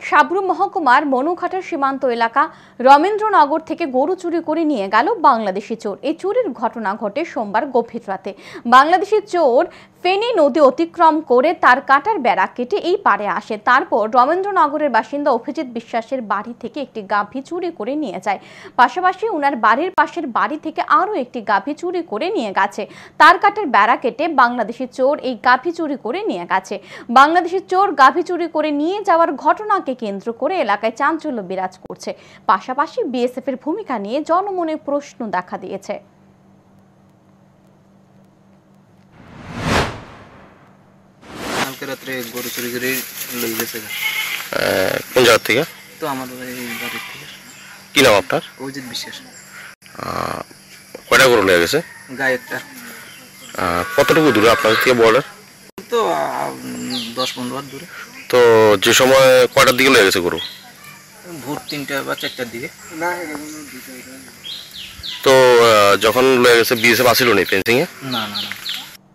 সাবরুম মহকুমার মনুঘাটের সীমান্ত এলাকা রমেন্দ্রনগর থেকে গরু চুরি করে নিয়ে গেল বাংলাদেশি চোর। এই চুরির ঘটনা ঘটে সোমবার গভীর রাতে। বাংলাদেশি চোর ফেনী নদী অতিক্রম করে তার কাটার বেড়া কেটে এই পারে আসে। তারপর রমেন্দ্রনগরের বাসিন্দা অভিজিৎ বিশ্বাসের বাড়ি থেকে একটি গাভী চুরি করে নিয়ে যায়। পাশাপাশি উনার বাড়ির পাশের বাড়ি থেকে আরও একটি গাভী চুরি করে নিয়ে গেছে। তার কাটার বেড়া কেটে বাংলাদেশি চোর এই গাভী চুরি করে নিয়ে গেছে। বাংলাদেশি চোর গাভী চুরি করে নিয়ে যাওয়ার ঘটনাকে কেন্দ্র করে এলাকায় চাঞ্চল্য বিরাজ করছে। পাশাপাশি বিএসএফ এর ভূমিকা নিয়ে জনমনে প্রশ্ন দেখা দিয়েছে। রাত্রে গরু চুরি করে লই গেছে। কোন জায়গা থেকে? তো আমাদের এই বাড়ির থেকে। কি নাম আপনার? অভিজিৎ বিশ্বাস। কয়টা গরু নিয়ে গেছে? গায়ে একটা। কতটুকু দূরে আপনাদের থেকে বর্ডার? তো 10-15 হাত দূরে। তো যে সময় কয়টার দিকে নিয়ে গেছে গরু? ভোর 3টা বা 4টার দিকে। তো যখন লয়ে গেছে বিএসএফ আসিল নি ফেন্সিং এ? না না না।